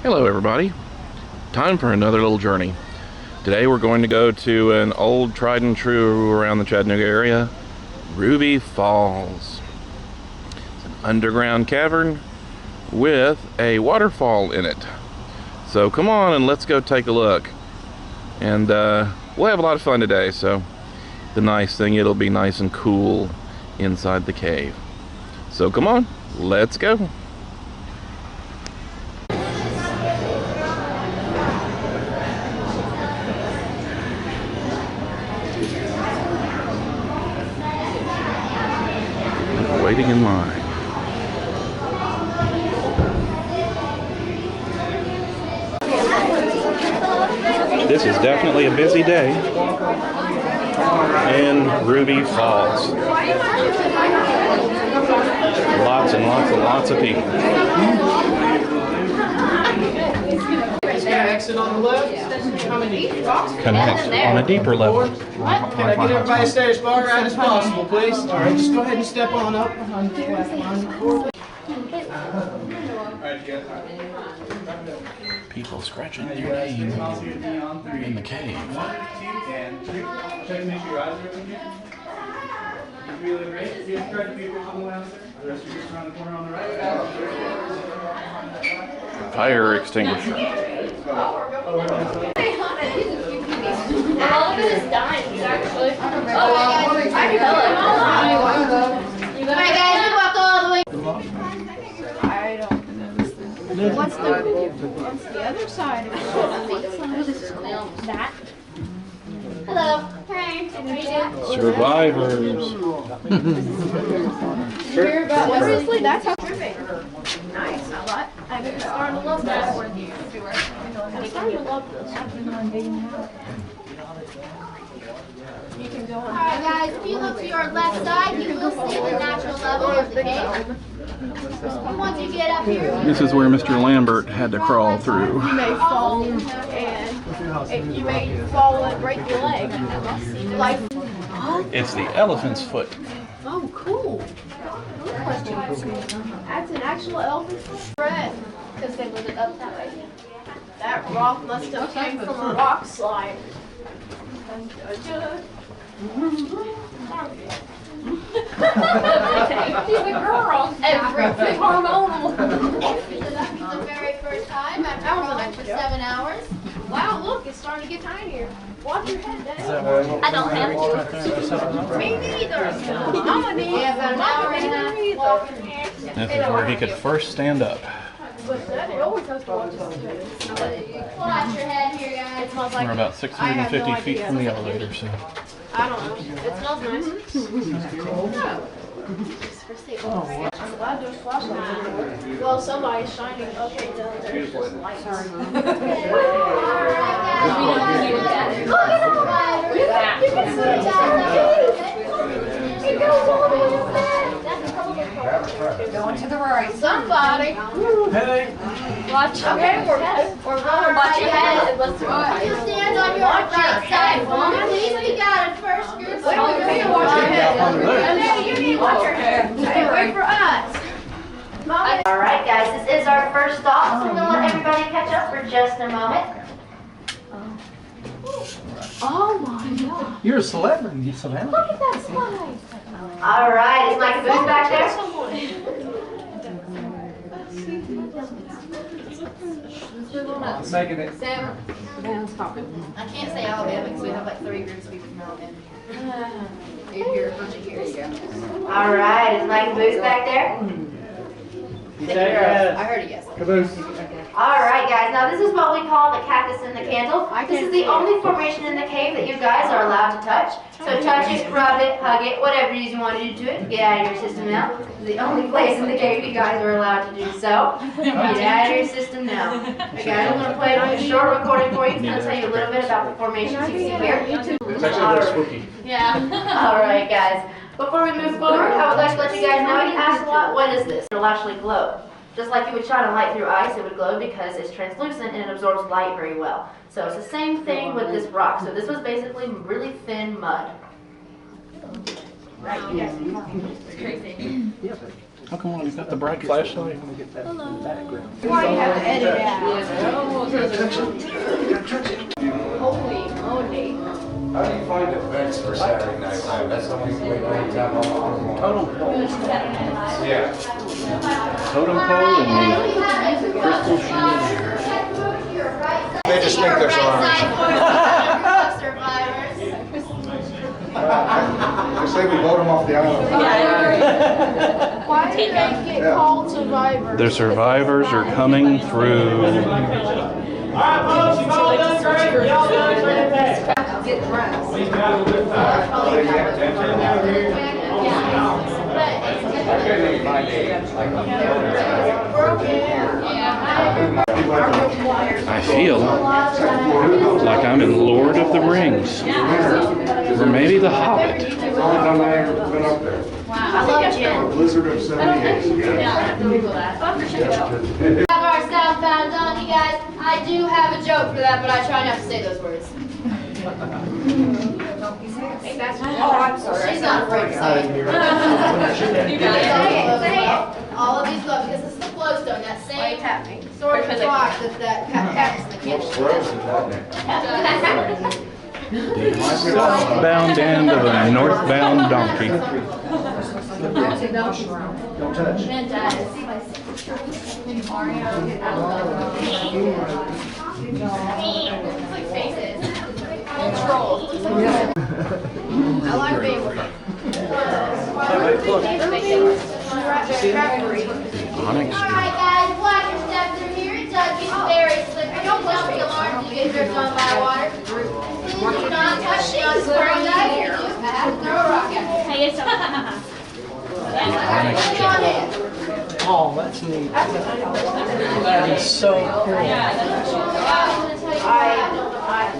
Hello everybody, time for another little journey. Today we're going to go to an old tried and true around the Chattanooga area, Ruby Falls. It's an underground cavern with a waterfall in it. So come on and let's go take a look. And we'll have a lot of fun today, so the nice thing, it'll be nice and cool inside the cave. So come on, let's go. Waiting in line. This is definitely a busy day in Ruby Falls. Lots and lots and lots of people. Exit on the left. Connect on a deeper level. Can I get everybody to stay as far right as possible, please? All right, just go ahead and step on up behind the flat line. People scratching their name in the cave. Check to make sure your eyes are open here. You feel it great? You have tried to be on the left. The rest of you around the corner on the right. Fire extinguisher. All of it is dying, actually. Oh, I can tell it. Alright, guys, we walk all the way. I don't know. What's the other side of it? That. Hello. Hey. Survivors. Seriously, that's how. Nice. I'm starting to love that. I'm starting to love this. Alright guys, if you look to your left side, you will see the natural level of the cave. Once you get up here, This is where Mr. Lambert had to crawl through. You may fall and you may fall and break your leg. Like, It's the elephant's foot. oh, cool. That's an actual elephant's foot. because they moved it up that way. That rock must have came from a rock slide. She's a girl. Everything hormonal. The very first time after crawling for 7 hours. Wow, look, it's starting to get tinier. Watch your head, Dad. I don't have to. Me neither. Mama needs. We have about an hour and a half walking here. This is where he could first stand up. But Daddy always has to watch his head. Watch your head here, guys. It smells like We're about 650 feet from the elevator, so. I don't know. It smells nice. I'm glad there's flashlights. Well, somebody's shining. Okay, there's just lights. Alright, guys. Look at that. You can see that. It goes all the way to the back. That's probably Going to the right. Somebody. Hey. watch. Okay, we're going. Watch your head. Let's go. You stand on your right side. Please, we got it first group. Wait, you need to watch your head. And then you need to watch your head. Hey, wait for us. Mama. Alright guys, this is our first stop, so we're going to let everybody catch up for just a moment. Oh my God. You're a celebrity, you Savannah. Look at that slide. Alright, is Mike Booth back there? Making it. Sam, I can't say Alabama because we have like 3 groups of people from Alabama. Here, here you go. Alright, is Mike Booth back there? I heard a yes. Caboose. Alright guys, now this is what we call the cactus and the candle. This is the only formation in the cave that you guys are allowed to touch. So touch it, rub it, hug it, whatever it is you want to do to it. Get out of your system now. This is the only place in the cave you guys are allowed to do so. Get out of your system now. Okay guys, I'm going to play a short recording for you. It's going to tell you a little bit about the formations you see here. It's actually a little spooky. Yeah. Alright guys, before we move forward, I would like to let you guys know, you asked a lot, what is this? It'll actually glow. Just like you would shine a light through ice, it would glow because it's translucent and it absorbs light very well. So it's the same thing with this rock. So this was basically really thin mud. Right, yes. It's crazy. How come when you got the bright flashlight? Why you have to edit it out? Holy moly. How do you find events for Saturday Night Live? That's the only way to tell them. Totem pole. Yeah. Totem pole and the crystal chandelier. They just think they're Just say we vote them off the island. Why did they get called survivors? The survivors are coming through. Alright, folks, you've all done great. Y'all done terrific. Get dressed. I couldn't even find I feel like I'm in Lord of the Rings. Or maybe The Hobbit. Been up there. I love Jen. Blizzard of 78. We have our southbound on, you guys. I do have a joke for that, but I try not to say those words. Oh, I'm sorry. She's not afraid to say it. You got it. Say it. All of these love, because this is the flowstone, that same sort of rock that cactus in the Looks kitchen. frozen, doesn't it? The southbound end of a northbound donkey. Don't touch. And looks like faces. Little trolls. Looks like I like being with them. Onyx. Alright guys, watch your step through here. It does get very slippery. Don't be alarmed if you get dripped on by water. Please do not touch the unsquare guys. If you do, I have to throw a rock at you. Hey, it's Oh, that's neat. That is so cool.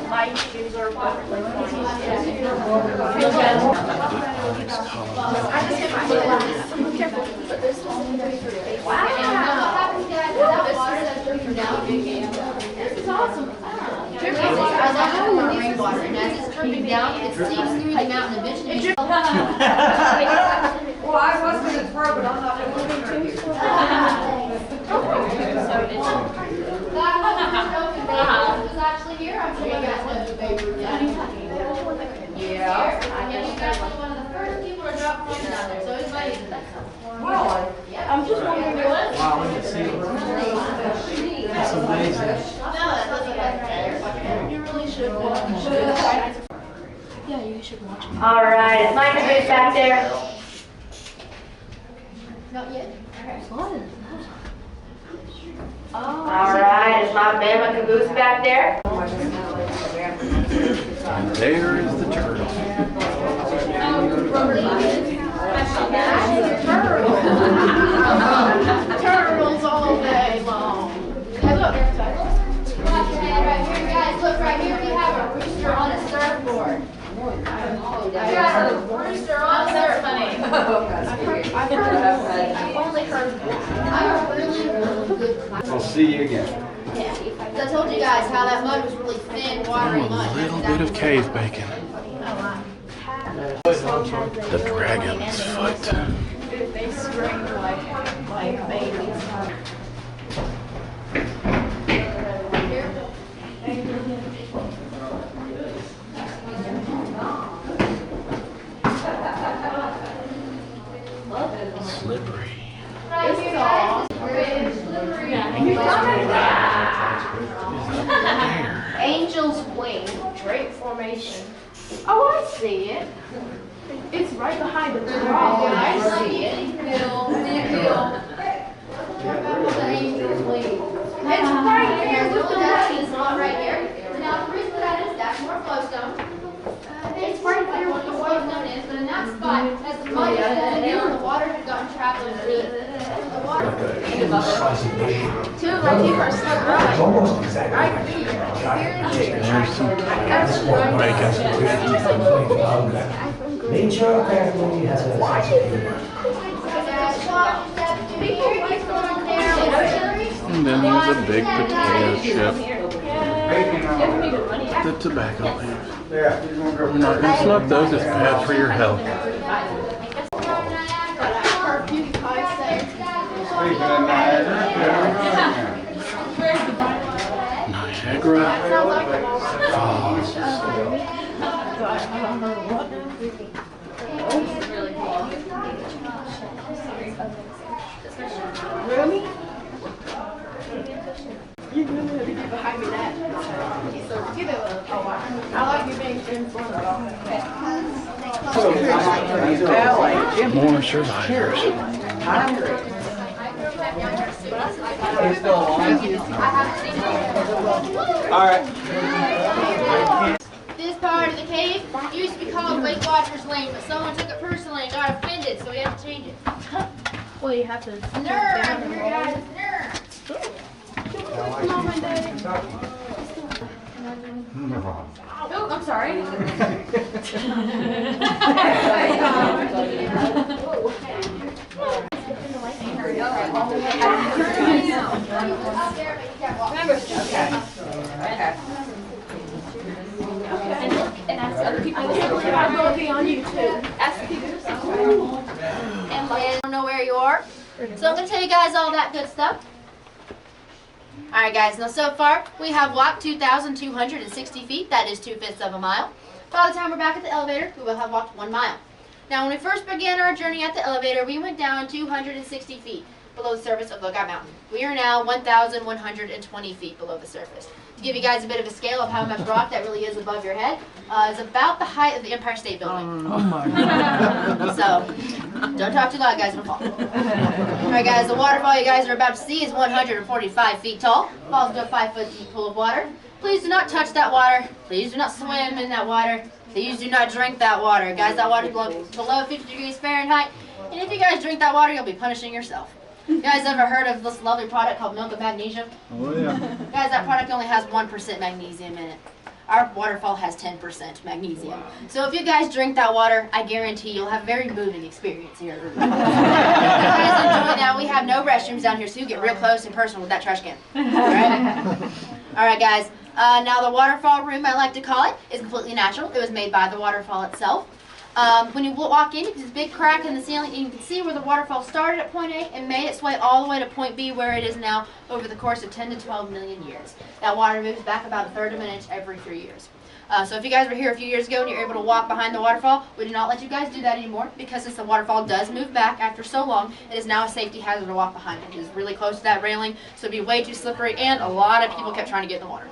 My shoes are perfectly This is awesome. I love how when these water, and as it's dripping down, it seeps through the mountain eventually. Well, I was going to throw, but I'm not going to throw you. That was actually here. I'm sure you guys know the Babe Ruth Daddy. Yeah. And you guys were one of the first people to drop bombs down there, so it's amazing. Well, I'm just wondering what. Wow, look at see. That's amazing. No, that doesn't matter. You really should watch. Yeah, you should watch it. All right, is Mike good back there? Not yet. All right, is my Bama Caboose back there? And there is the turtle. Turtles all day long. Hey, look. Watch your head right here, guys. Look right here. We have a rooster on a surfboard. We got a rooster on a surfboard. I've heard of it. I've only heard I'm a really, really good climber. I'll see you again. I told you guys how that mud was really thin, watery mud. A little bit of cave bacon. The dragon's foot. they scream like babies. Slippery. Right here, guys. It's slippery. Angel's Wing, Drake Formation. Oh, I see it. It's right behind the wall. I see it. It's right here with the mud. It's not right here. Now, the reason that is, that's more flowstone. It's right there where the flowstone is, but in that spot, as the mud is flowing down, the water had gotten trapped underneath. The water. Two right here are stuck right. Almost exactly. Right here. There's some bacon. Nature apparently has a And then there's a big potato chip. The tobacco leaves. Yeah, you're gonna go. We're not gonna smoke those, it's bad for your health. But I heard PewDiePie say Speaking of Niagara. Really? You really have to get behind me that. So get it. I like you being in front of More survivors. This part of the cave used to be called Weight Watchers Lane, but someone took it personally and got offended, so we had to change it. well, you have to. Nerd, here guys, nerd. Mom and Dad. Oh, I'm sorry. And ask other people. I'm going to be on you too. Ask people. And I don't know where you are, so I'm going to tell you guys all that good stuff. Alright guys, now so far we have walked 2,260 feet, that is 2/5 of a mile. By the time we're back at the elevator, we will have walked 1 mile. Now when we first began our journey at the elevator, we went down 260 feet below the surface of Lookout Mountain. We are now 1,120 feet below the surface. To give you guys a bit of a scale of how much rock that really is above your head, it's about the height of the Empire State Building. Oh my God. So, don't talk too loud guys, it'll fall. Alright guys, the waterfall you guys are about to see is 145 feet tall. Falls into a 5-foot deep pool of water. Please do not touch that water. Please do not swim in that water. Please do not drink that water. Guys, that water is below 50 degrees Fahrenheit. And if you guys drink that water, you'll be punishing yourself. You guys ever heard of this lovely product called Milk of Magnesia? Oh yeah. Guys, that product only has 1% magnesium in it. Our waterfall has 10% magnesium. So if you guys drink that water, I guarantee you'll have a very moving experience here. If you guys enjoy that, we have no restrooms down here, so you get real close and personal with that trash can. Alright guys, now the waterfall room, I like to call it, is completely natural. It was made by the waterfall itself. When you walk in, there's a big crack in the ceiling, and you can see where the waterfall started at point A and made its way all the way to point B, where it is now over the course of 10 to 12 million years. That water moves back about 1/3 of an inch every 3 years. So if you guys were here a few years ago and you're able to walk behind the waterfall, we do not let you guys do that anymore, because since the waterfall does move back after so long, it is now a safety hazard to walk behind it. It is really close to that railing, so it'd be way too slippery, and a lot of people kept trying to get in the water.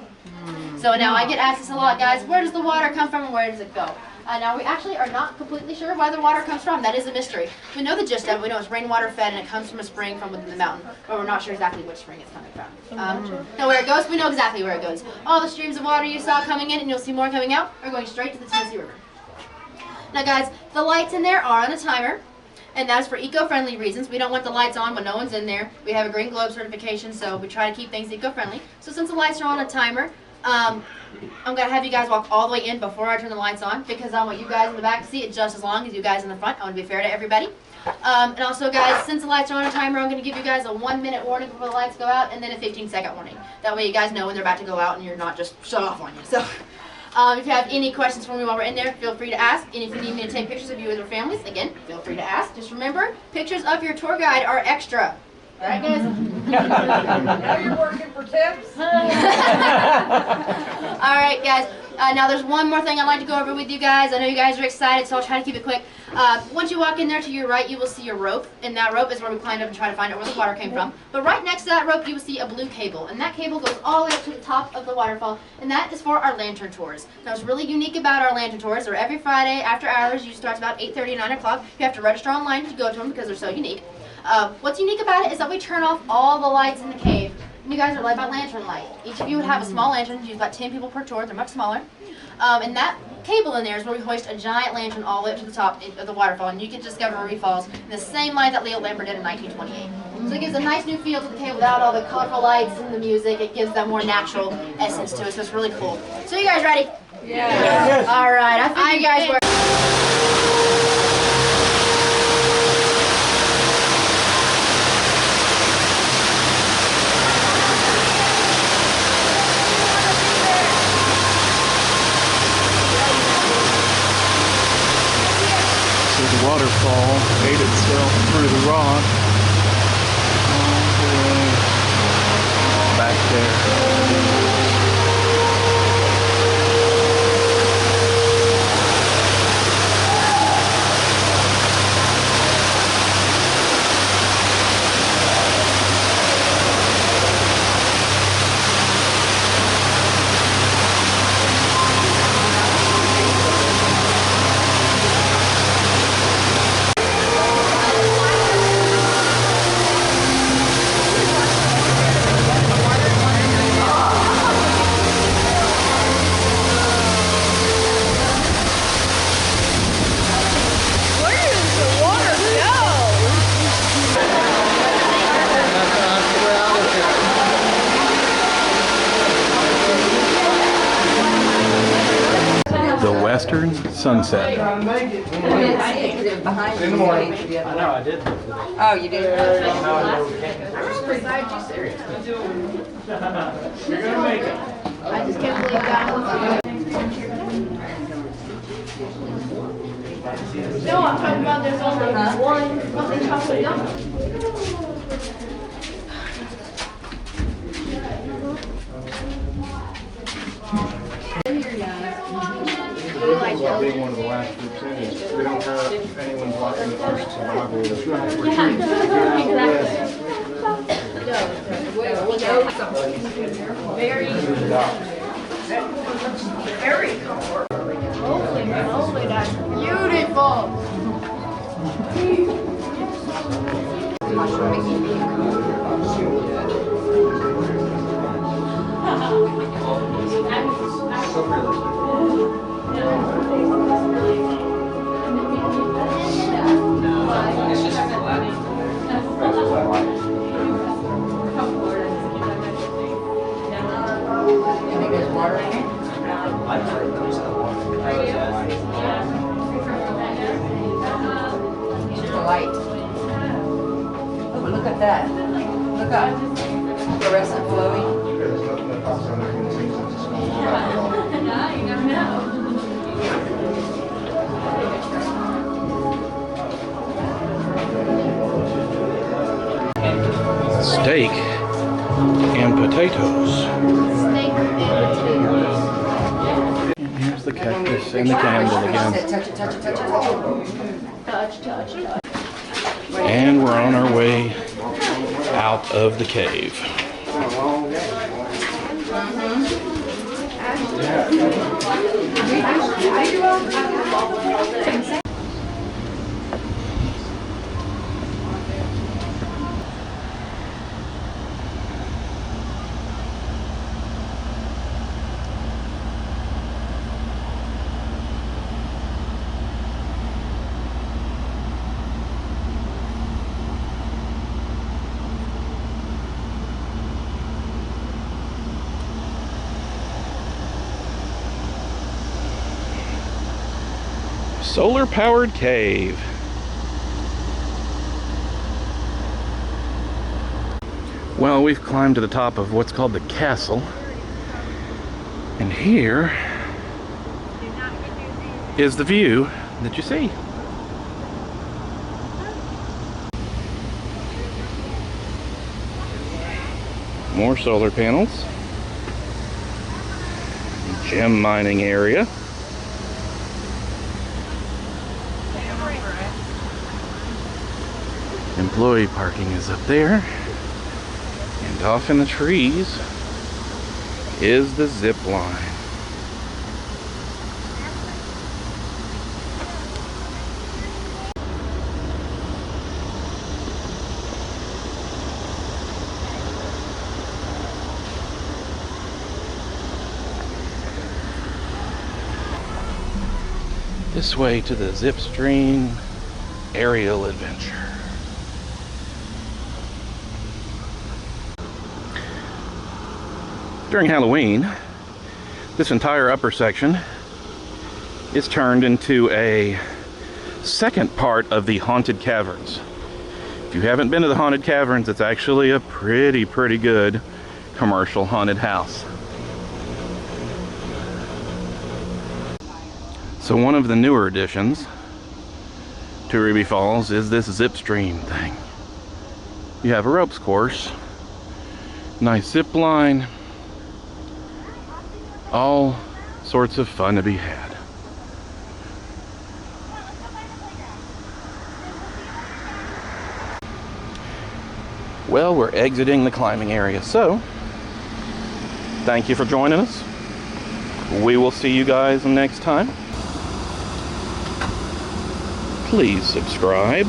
So now I get asked this a lot, guys, where does the water come from and where does it go? Now we actually are not completely sure where the water comes from. That is a mystery. We know the gist of it. We know it's rainwater fed and it comes from a spring from within the mountain, but we're not sure exactly which spring it's coming from. Now where it goes, we know exactly where it goes. All the streams of water you saw coming in, and you'll see more coming out, are going straight to the Tennessee River. Now guys, the lights in there are on a timer, and that's for eco-friendly reasons. We don't want the lights on when no one's in there. We have a Green Globe certification, so we try to keep things eco-friendly. So since the lights are on a timer, I'm going to have you guys walk all the way in before I turn the lights on, because I want you guys in the back to see it just as long as you guys in the front. I want to be fair to everybody. And also guys, since the lights are on a timer, I'm going to give you guys a 1-minute warning before the lights go out, and then a 15-second warning. That way you guys know when they're about to go out and you're not just shut off on you. So, if you have any questions for me while we're in there, feel free to ask. And if you need me to take pictures of you with your families, again, feel free to ask. Just remember, pictures of your tour guide are extra. Alright guys? Now you're working for tips? Alright guys, now there's one more thing I'd like to go over with you guys. I know you guys are excited, so I'll try to keep it quick. Once you walk in there to your right, you will see a rope, and that rope is where we climbed up and try to find out where the water came from. But right next to that rope, you will see a blue cable, and that cable goes all the way up to the top of the waterfall, and that is for our lantern tours. Now what's really unique about our lantern tours are every Friday after hours, you start about 8:30, 9 o'clock. You have to register online to go to them because they're so unique. What's unique about it is that we turn off all the lights in the cave, and you guys are led by lantern light. Each of you would have a small lantern. You've got 10 people per tour. They're much smaller. And that cable in there is where we hoist a giant lantern all the way up to the top of the waterfall, and you can discover Ruby Falls in the same light that Leo Lambert did in 1928. So it gives a nice new feel to the cave without all the colorful lights and the music. It gives that more natural essence to it, so it's really cool. So you guys ready? Yeah. All right. I think you guys were. So the waterfall made itself through the rock back there. The Western Sunset. In the morning. I know, I did. Oh, you did? You're gonna make it. I just can't believe that. No, I'm talking about there's only one fucking chocolate donut. Being one of the last groups in is we don't have anyone blocking the first survival. Holy moly, that's beautiful. Light. Oh, look at that. Look up. Fluorescent glowing. There's nothing that pops on there in the season. It's just gonna Steak and potatoes. Steak and potatoes. And here's the cactus and the candle again. Touch it, touch it, touch it, touch it. Touch, touch, touch. And we're on our way out of the cave. Solar powered cave. Well, we've climbed to the top of what's called the castle. And here is the view that you see. More solar panels. Gem mining area. Employee parking is up there. And off in the trees is the zip line. This way to the Zipstream aerial adventure. During Halloween, this entire upper section is turned into a second part of the Haunted Caverns. If you haven't been to the Haunted Caverns, it's actually a pretty good commercial haunted house. So one of the newer additions to Ruby Falls is this Zipstream thing. You have a ropes course Nice zip line. All sorts of fun to be had. Well, we're exiting the climbing area, so thank you for joining us. We will see you guys next time. Please subscribe.